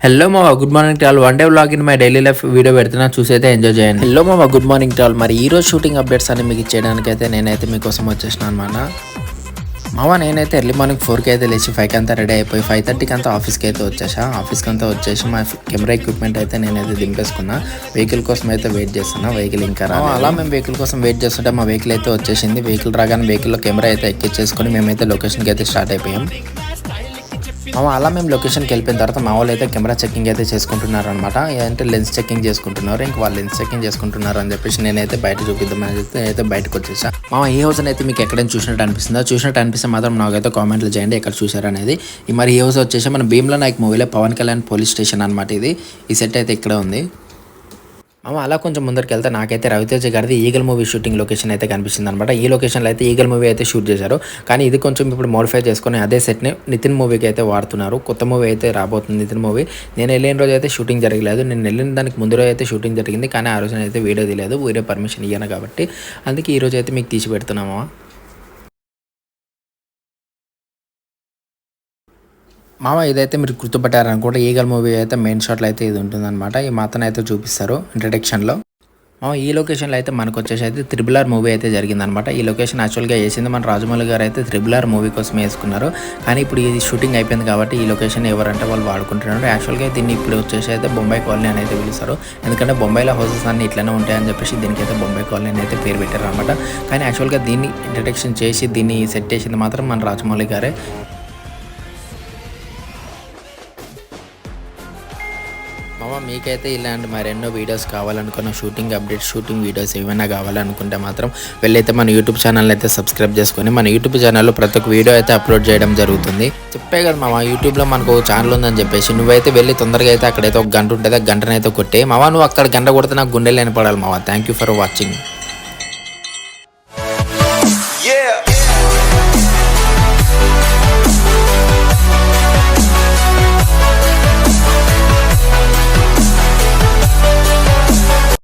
Hello మామ good morning to all. One day vlog in my daily life video పెడుతున్నా, చూసైతే enjoy చేయండి. Hello మామ good morning to all. మరి ఈ రోజు షూటింగ్ అప్డేట్స్ అన్ని మీకు ఇచ్చేయడానికి అయితే నేనైతే మీకోసం వచ్చేసిన అనమాట. మామ నేనైతే ఎర్లీ మార్నింగ్ 4కి అయితే లేచి 5కి అంతా రెడీ అయిపోయి 5:30కి అంతా ఆఫీస్కి అయితే వచ్చేసా. ఆఫీస్కి అంతా వచ్చేసి మా కెమెరా ఎక్విప్మెంట్ అయితే నేనైతే దింపేసుకున్నా. వెహికల్ కోసం అయితే వెయిట్ చేస్తున్నా. వెహికల్ ఇంకా అలా మేము వెహికల్ కోసం వెయిట్ చేస్తుంటే మా వెహికల్ అయితే వచ్చేసింది. వెహికల్ రాగానే వెహికల్లో కెమెరా అయితే ఎక్కించేసుకొని మేమైతే లొకేషన్కి అయితే స్టార్ట్ అయిపోయాం. అలా మేము లొకేషన్కి వెళ్ళిపోయిన తర్వాత మా వాళ్ళు అయితే కెమెరా చెకింగ్ అయితే చేసుకుంటున్నారు అనమాట. అంటే లెన్స్ చెకింగ్ చేసుకుంటున్నారు. ఇంక వాళ్ళు లెన్స్ చెకింగ్ చేసుకుంటున్నారు అని చెప్పేసి నేనైతే బయట చూపిద్దామని అయితే నేనైతే బయటకు వచ్చేసా. ఈ హౌస్ అయితే మీకు ఎక్కడైనా చూసినట్టు అనిపిస్తుందా? చూసినట్టు అనిపిస్తే మాత్రం నాకైతే కామెంట్లు చేయండి ఎక్కడ చూసారనేది. మరి ఈ హౌస్ వచ్చేసి మన భీమ్లా నాయక్ మూవీలో పవన్ కళ్యాణ్ పోలీస్ స్టేషన్ అనమాట. ఈ సెట్ అయితే ఇక్కడ ఉంది. అలా కొంచెం ముందరికి వెళ్తే నాకైతే రవితేజ గారిది ఈగల్ మూవీ షూటింగ్ లొకేషన్ అయితే కనిపిస్తుంది అనమాట. ఈ లొకేషన్లో అయితే ఈగల్ మూవీ అయితే షూట్ చేశారు. కానీ ఇది కొంచెం ఇప్పుడు మోడిఫై చేసుకొని అదే సెట్ని నితిన్ మూవీకి అయితే వాడుతున్నారు. కొత్త మూవీ అయితే రాబోతుంది నితిన్ మూవీ. నేను వెళ్ళిన రోజు అయితే షూటింగ్ జరగలేదు. నేను వెళ్ళిన దానికి ముందు రోజు అయితే షూటింగ్ జరిగింది. కానీ ఆ రోజున అయితే వీడియో తీయలేదు. వీడియో పర్మిషన్ ఇయ్యాను కాబట్టి అందుకే ఈ రోజు అయితే మీకు తీసి పెడుతున్నామా. ఇదైతే మీరు గుర్తుపట్టారనుకుంటే ఈగల్ మూవీ అయితే మెయిన్ షాట్లో అయితే ఇది ఉంటుందన్నమాట. ఈ మాత్రం అయితే చూపిస్తారు ఇంట్రడక్షన్లో. ఈ లొకేషన్లో అయితే మనకు వచ్చేసి అయితే RRR మూవీ అయితే జరిగిందనమాట. ఈ లొకేషన్ యాక్చువల్గా వేసింది మన రాజమౌళి గారు అయితే RRR మూవీ కోసం వేసుకున్నారు. కానీ ఇప్పుడు ఇది షూటింగ్ అయిపోయింది కాబట్టి ఈ లొకేషన్ ఎవరంటే వాళ్ళు వాడుకుంటున్నారు. యాక్చువల్గా దీన్ని ఇప్పుడు వచ్చేసి అయితే బొంబాయి కాలనీ అని అయితే పిలుస్తారు. ఎందుకంటే బొంబాయిలో హౌసెస్ అన్ని ఇట్లనే ఉంటాయని చెప్పేసి దీనికైతే బొంబాయి కాలనీ అని అయితే పేరు పెట్టారు అనమాట. కానీ యాక్చువల్గా దీన్ని ఇంట్రడక్షన్ చేసి దీన్ని సెట్ చేసింది మాత్రం మన రాజమౌళి గారే. మీకైతే ఇలాంటి మరెన్నో వీడియోస్ కావాలనుకున్న షూటింగ్ అప్డేట్స్, షూటింగ్ వీడియోస్ ఏమైనా కావాలనుకుంటే మాత్రం వెళ్ళైతే మన యూట్యూబ్ ఛానల్ అయితే సబ్స్క్రైబ్ చేసుకొని మన యూట్యూబ్ ఛానల్లో ప్రతి ఒక్క వీడియో అయితే అప్లోడ్ చేయడం జరుగుతుంది. చెప్పే కదా మామ యూట్యూబ్లో మనకు ఒక ఛానల్ ఉందని చెప్పేసి నువ్వైతే వెళ్ళి తొందరగా అయితే అక్కడైతే ఒక గంట ఉంటుంది. ఆ గంటనైతే కొట్టే మామ. నువ్వు అక్కడ గంట కొడితే నాకు గుండెలు వినపడాలి మామ. Thank you for watching.